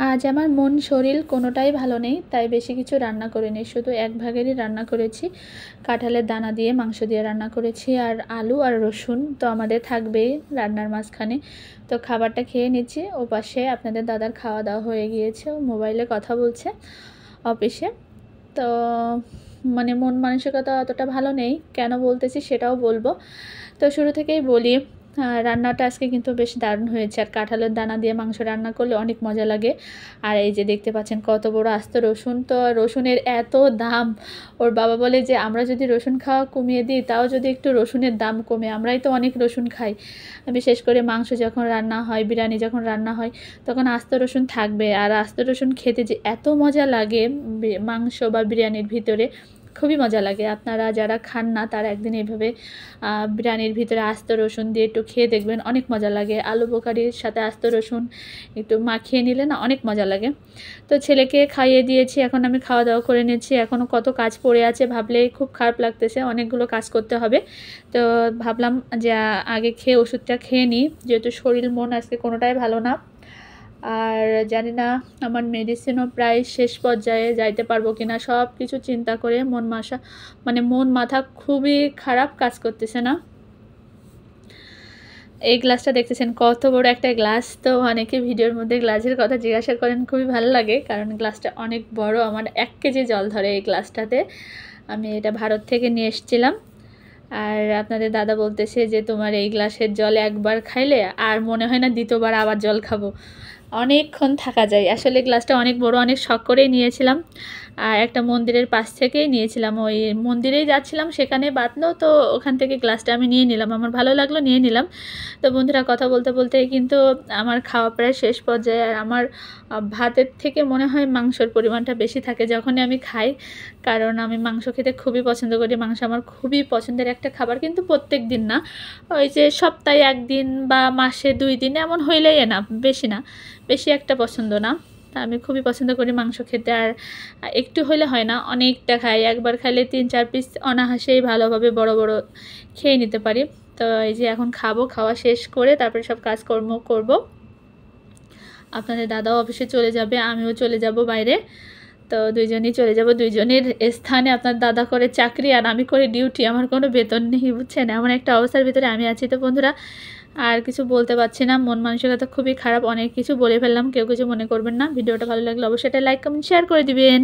আজ আমার মন শরীর কোনোটাই ভালো নেই, তাই বেশি কিছু রান্না করিনি। শুধু এক ভাগেরই রান্না করেছি। কাঁঠালের দানা দিয়ে মাংস দিয়ে রান্না করেছি, আর আলু আর রসুন তো আমাদের থাকবেই রান্নার মাঝখানে। তো খাবারটা খেয়ে নিচ্ছি। ও পাশে আপনাদের দাদার খাওয়া দাওয়া হয়ে গিয়েছে, ও মোবাইলে কথা বলছে অফিসে। তো মানে মন মানসিকতা অতটা ভালো নেই, কেন বলতেছি সেটাও বলবো। তো শুরু থেকেই বলি, রান্নাটা আজকে কিন্তু বেশ দারুণ হয়েছে। আর কাঁঠালের দানা দিয়ে মাংস রান্না করলে অনেক মজা লাগে। আর এই যে দেখতে পাচ্ছেন কত বড় আস্ত রসুন। তো রসুনের এত দাম, ওর বাবা বলে যে আমরা যদি রসুন খাওয়া কমিয়ে দিই, তাও যদি একটু রসুনের দাম কমে। আমরাই তো অনেক রসুন খাই, বিশেষ করে মাংস যখন রান্না হয়, বিরিয়ানি যখন রান্না হয়, তখন আস্ত রসুন থাকবে। আর আস্ত রসুন খেতে যে এত মজা লাগে মাংস বা বিরিয়ানির ভিতরে, খুবই মজা লাগে। আপনারা যারা খান না তারা একদিন এইভাবে বিরিয়ানির ভিতরে আস্ত রসুন দিয়ে একটু খেয়ে দেখবেন, অনেক মজা লাগে। আলু বোখারির সাথে আস্ত রসুন একটু মাখিয়ে নিলে না অনেক মজা লাগে। তো ছেলেকে খাইয়ে দিয়েছি, এখন আমি খাওয়া দাওয়া করে নিচ্ছি। এখনও কত কাজ পড়ে আছে, ভাবলেই খুব খারাপ লাগতেছে, অনেকগুলো কাজ করতে হবে। তো ভাবলাম যে আগে খেয়ে ওষুধটা খেয়ে নিই, যেহেতু শরীর মন আজকে কোনোটাই ভালো না। আর জানি না আমার মেডিসিনও প্রায় শেষ পর্যায়ে যাইতে পারবো কিনা, সব কিছু চিন্তা করে মন মাথা খুবই খারাপ, কাজ করতেছে না। এই গ্লাসটা দেখতেছেন কত বড় একটা গ্লাস। তো অনেকে ভিডিওর মধ্যে গ্লাসের কথা জিজ্ঞাসা করেন, খুবই ভালো লাগে কারণ গ্লাসটা অনেক বড়। আমার 1 কেজি জল ধরে এই গ্লাসটাতে। আমি এটা ভারত থেকে নিয়ে এসেছিলাম। আর আপনাদের দাদা বলতেছে যে তোমার এই গ্লাসের জল একবার খাইলে আর মনে হয় না দ্বিতীয়বার আবার জল খাবো, অনেকক্ষণ থাকা যায়। আসলে গ্লাসটা অনেক বড়, অনেক শখ করেই নিয়েছিলাম। আর একটা মন্দিরের পাশ থেকেই নিয়েছিলাম, ওই মন্দিরেই যাচ্ছিলাম, সেখানে বাতলো, তো ওখান থেকে গ্লাসটা আমি নিয়ে নিলাম, আমার ভালো লাগলো, নিয়ে নিলাম। তো বন্ধুরা, কথা বলতে বলতে কিন্তু আমার খাওয়া প্রায় শেষ পর্যায়ে। আর আমার ভাতের থেকে মনে হয় মাংসর পরিমাণটা বেশি থাকে যখনই আমি খাই, কারণ আমি মাংস খেতে খুবই পছন্দ করি। মাংস আমার খুবই পছন্দের একটা খাবার, কিন্তু প্রত্যেক দিন না, ওই যে সপ্তাহে 1 দিন বা মাসে 2 দিন এমন হইলেই না, বেশি না, বেশি একটা পছন্দ না। তা আমি খুবই পছন্দ করি মাংস খেতে। আর একটু হইলে হয় না, অনেকটা খাই। একবার খাইলে 3-4 পিস অনায়াসেই ভালোভাবে বড় বড় খেয়ে নিতে পারি। তো এই যে এখন খাবো, খাওয়া শেষ করে তারপরে সব কাজকর্ম করব। আপনাদের দাদাও অফিসে চলে যাবে, আমিও চলে যাব বাইরে। তো দুইজনই চলে যাব, দুইজনের স্থানে। আপনার দাদা করে চাকরি আর আমি করে ডিউটি, আমার কোনো বেতন নেই, বুঝছেন? এমন একটা অবস্থার ভিতরে আমি আছি। তো বন্ধুরা, আর কিছু বলতে পারছি না, মন মানসিকতা খুবই খারাপ, অনেক কিছু বলে ফেললাম, কেউ কিছু মনে করবেন না। ভিডিওটা ভালো লাগলে অবশ্যই একটা লাইক কমেন্ট শেয়ার করে দিবেন।